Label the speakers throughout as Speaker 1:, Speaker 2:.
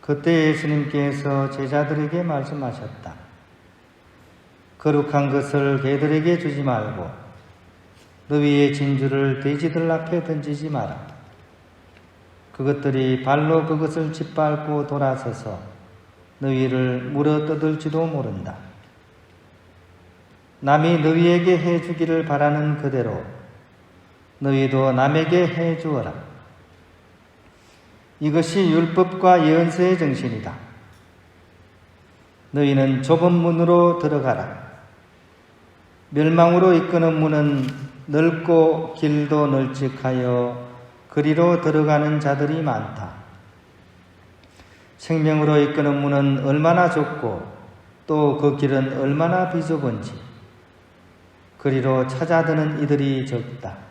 Speaker 1: 그때 예수님께서 제자들에게 말씀하셨다. 거룩한 것을 개들에게 주지 말고 너희의 진주를 돼지들 앞에 던지지 마라. 그것들이 발로 그것을 짓밟고 돌아서서 너희를 물어뜯을지도 모른다. 남이 너희에게 해주기를 바라는 그대로 너희도 남에게 해주어라. 이것이 율법과 예언서의 정신이다. 너희는 좁은 문으로 들어가라. 멸망으로 이끄는 문은 넓고 길도 널찍하여 그리로 들어가는 자들이 많다. 생명으로 이끄는 문은 얼마나 좁고 또 그 길은 얼마나 비좁은지 그리로 찾아드는 이들이 적다.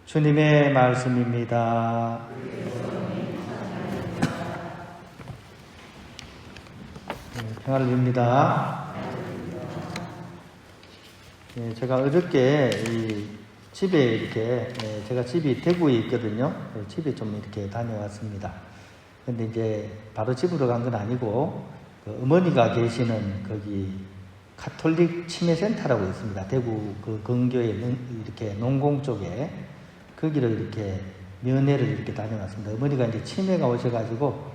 Speaker 1: 주님의 말씀입니다. 평화를 빕니다. 제가 어저께 집에 이렇게, 제가 집이 대구에 있거든요. 집에 좀 이렇게 다녀왔습니다. 근데 이제 바로 집으로 간 건 아니고, 그 어머니가 계시는 거기 가톨릭 치매센터라고 있습니다. 대구 그 근교에 이렇게 농공 쪽에 거기를 이렇게 면회를 이렇게 다녀왔습니다. 어머니가 이제 치매가 오셔가지고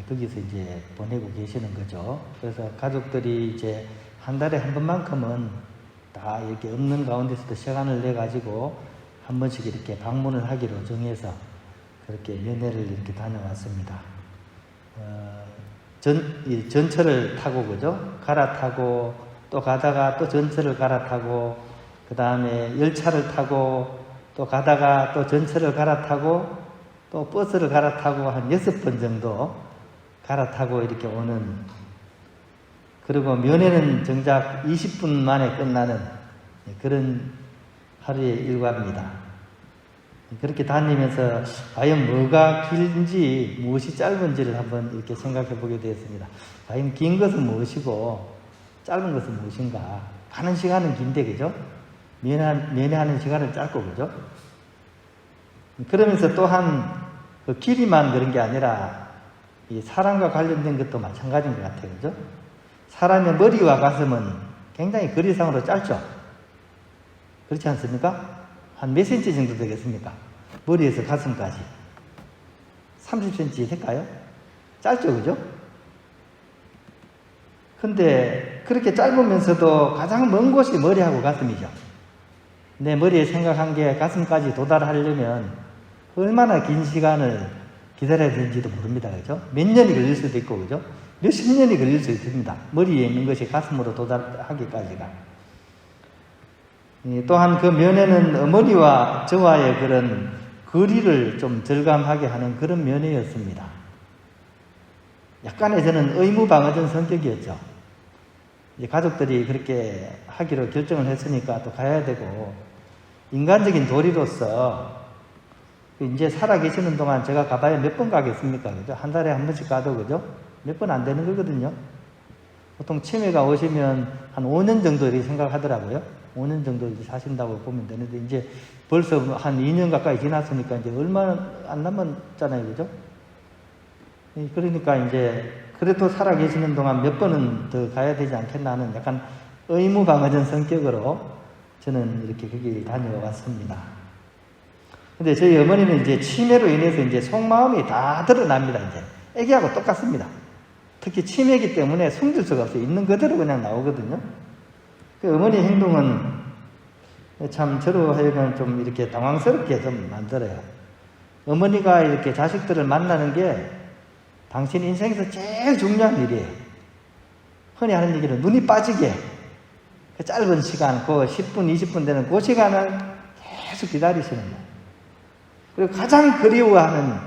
Speaker 1: 거기서 이제 보내고 계시는 거죠. 그래서 가족들이 이제 한 달에 한 번만큼은 다 이렇게 없는 가운데서도 시간을 내 가지고 한 번씩 이렇게 방문을 하기로 정해서 그렇게 면회를 이렇게 다녀왔습니다. 전철을 타고 그죠? 갈아타고 또 가다가 또 전철을 갈아타고 그 다음에 열차를 타고 또 가다가 또 전철을 갈아타고 또 버스를 갈아타고 한 6번 정도 갈아타고 이렇게 오는, 그리고 면회는 정작 20분 만에 끝나는 그런 하루의 일과입니다. 그렇게 다니면서 과연 뭐가 길지 무엇이 짧은지를 한번 이렇게 생각해 보게 되었습니다. 과연 긴 것은 무엇이고 짧은 것은 무엇인가. 가는 시간은 긴데 그죠? 면회하는 시간은 짧고 그죠? 그러면서 또한 그 길이만 그런 게 아니라 이 사람과 관련된 것도 마찬가지인 것 같아요. 그죠? 사람의 머리와 가슴은 굉장히 거리상으로 짧죠? 그렇지 않습니까? 한 몇 센치 정도 되겠습니까? 머리에서 가슴까지 30cm 될까요? 짧죠, 그죠? 근데 그렇게 짧으면서도 가장 먼 곳이 머리하고 가슴이죠. 내 머리에 생각한 게 가슴까지 도달하려면 얼마나 긴 시간을 기다려야 되는지도 모릅니다, 그죠? 몇 년이 걸릴 수도 있고, 그죠? 몇십 년이 걸릴 수 있습니다. 머리에 있는 것이 가슴으로 도달하기까지가. 또한 그 면회는 어머니와 저와의 그런 거리를 좀 절감하게 하는 그런 면회였습니다. 약간의 저는 의무방어전 성격이었죠. 이제 가족들이 그렇게 하기로 결정을 했으니까 또 가야 되고, 인간적인 도리로서 이제 살아계시는 동안 제가 가봐야 몇 번 가겠습니까? 그죠? 한 달에 한 번씩 가도 그죠? 몇 번 안 되는 거거든요. 보통 치매가 오시면 한 5년 정도 이렇게 생각하더라고요. 5년 정도 이제 사신다고 보면 되는데, 이제 벌써 한 2년 가까이 지났으니까 이제 얼마 안 남았잖아요. 그죠? 그러니까 이제 그래도 살아계시는 동안 몇 번은 더 가야 되지 않겠나 하는 약간 의무방어전 성격으로 저는 이렇게 거기 다녀왔습니다. 근데 저희 어머니는 이제 치매로 인해서 이제 속마음이 다 드러납니다. 이제 애기하고 똑같습니다. 특히 치매이기 때문에 숨길 수가 없어요. 있는 그대로 그냥 나오거든요. 그 어머니 행동은 참 저로 하여금 좀 이렇게 당황스럽게 좀 만들어요. 어머니가 이렇게 자식들을 만나는 게 당신 인생에서 제일 중요한 일이에요. 흔히 하는 얘기는 눈이 빠지게 그 짧은 시간, 그 10분, 20분 되는 그 시간을 계속 기다리시는 거예요. 그리고 가장 그리워하는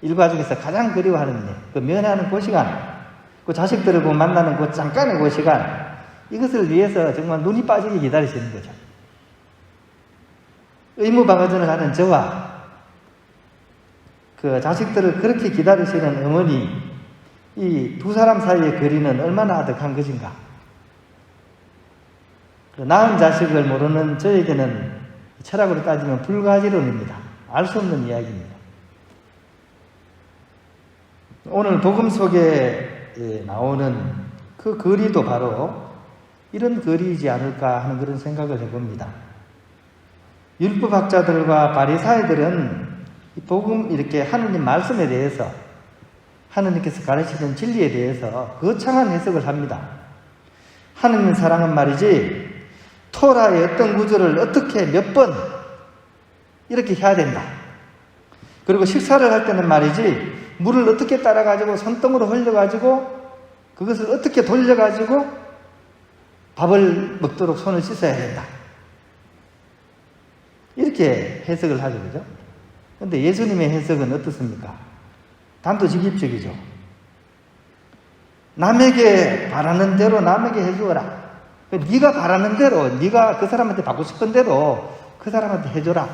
Speaker 1: 일과 중에서 가장 그리워하는 일, 그 면회하는 그 시간, 그 자식들을 만나는 그 잠깐의 그 시간, 이것을 위해서 정말 눈이 빠지게 기다리시는 거죠. 의무방어전을 하는 저와 그 자식들을 그렇게 기다리시는 어머니, 이 두 사람 사이의 거리는 얼마나 아득한 것인가. 낳은 자식을 모르는 저에게는 철학으로 따지면 불가지론입니다. 알 수 없는 이야기입니다. 오늘 복음 속에 나오는 그 거리도 바로 이런 거리이지 않을까 하는 그런 생각을 해봅니다. 율법학자들과 바리사이들은 이 복음 이렇게 하느님 말씀에 대해서 하느님께서 가르치는 진리에 대해서 거창한 해석을 합니다. 하느님 사랑은 말이지 토라의 어떤 구절을 어떻게 몇 번 이렇게 해야 된다. 그리고 식사를 할 때는 말이지 물을 어떻게 따라가지고 손등으로 흘려가지고 그것을 어떻게 돌려가지고 밥을 먹도록 손을 씻어야 된다. 이렇게 해석을 하죠. 그죠? 근데 예수님의 해석은 어떻습니까? 단도직입적이죠. 남에게 바라는 대로 남에게 해주어라. 네가 바라는 대로, 네가 그 사람한테 받고 싶은 대로 그 사람한테 해줘라.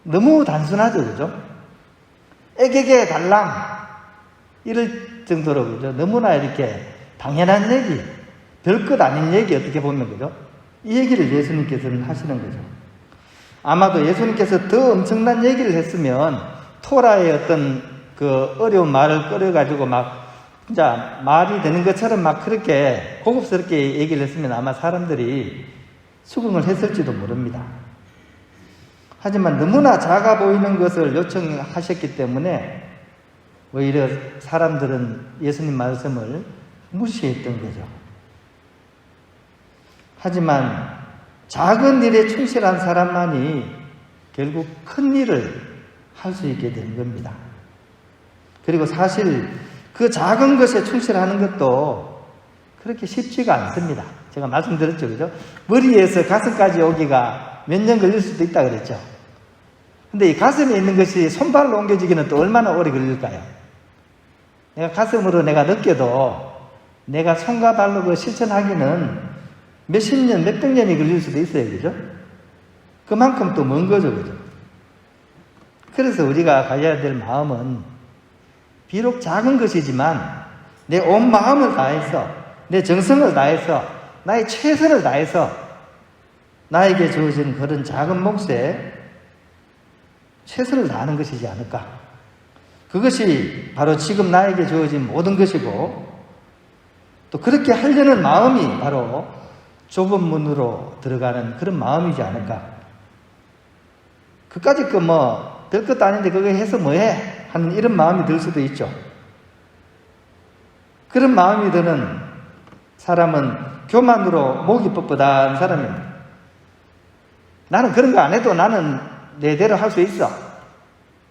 Speaker 1: 너무 단순하죠. 그죠? 애게게 달랑 이럴 정도로 그죠? 너무나 이렇게 당연한 얘기, 별것 아닌 얘기 어떻게 보면 그죠? 이 얘기를 예수님께서는 하시는 거죠. 아마도 예수님께서 더 엄청난 얘기를 했으면 토라의 어떤 그 어려운 말을 끌어가지고 막 진짜 말이 되는 것처럼 막 그렇게 고급스럽게 얘기를 했으면 아마 사람들이 수긍을 했을지도 모릅니다. 하지만 너무나 작아 보이는 것을 요청하셨기 때문에 오히려 사람들은 예수님 말씀을 무시했던 거죠. 하지만 작은 일에 충실한 사람만이 결국 큰 일을 할 수 있게 되는 겁니다. 그리고 사실 그 작은 것에 충실하는 것도 그렇게 쉽지가 않습니다. 제가 말씀드렸죠. 그죠? 머리에서 가슴까지 오기가 몇 년 걸릴 수도 있다 그랬죠. 근데 이 가슴에 있는 것이 손발로 옮겨지기는 또 얼마나 오래 걸릴까요? 내가 가슴으로 내가 느껴도 내가 손과 발로 그 실천하기는 몇십 년, 몇백 년이 걸릴 수도 있어요. 그죠? 그만큼 또 먼 거죠. 그죠? 그래서 우리가 가져야 될 마음은 비록 작은 것이지만 내 온 마음을 다해서 내 정성을 다해서 나의 최선을 다해서 나에게 주어진 그런 작은 몫에 최선을 다하는 것이지 않을까. 그것이 바로 지금 나에게 주어진 모든 것이고 또 그렇게 하려는 마음이 바로 좁은 문으로 들어가는 그런 마음이지 않을까. 그까짓 거 뭐 별것도 아닌데 그거 해서 뭐해? 하는 이런 마음이 들 수도 있죠. 그런 마음이 드는 사람은 교만으로 목이 뻣뻣한 사람입니다. 나는 그런 거 안 해도 나는 내대로 할 수 있어.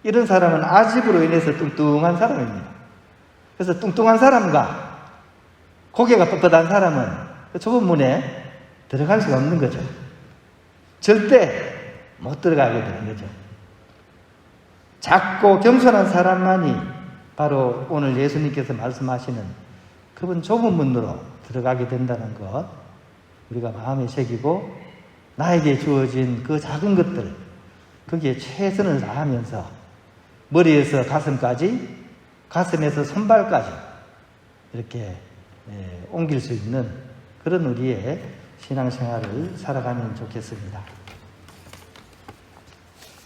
Speaker 1: 이런 사람은 아집으로 인해서 뚱뚱한 사람입니다. 그래서 뚱뚱한 사람과 고개가 뻣뻣한 사람은 그 좁은 문에 들어갈 수가 없는 거죠. 절대 못 들어가게 되는 거죠. 작고 겸손한 사람만이 바로 오늘 예수님께서 말씀하시는 그분 좁은 문으로 들어가게 된다는 것 우리가 마음에 새기고 나에게 주어진 그 작은 것들 거기에 최선을 다하면서 머리에서 가슴까지 가슴에서 손발까지 이렇게 옮길 수 있는 그런 우리의 신앙생활을 살아가면 좋겠습니다.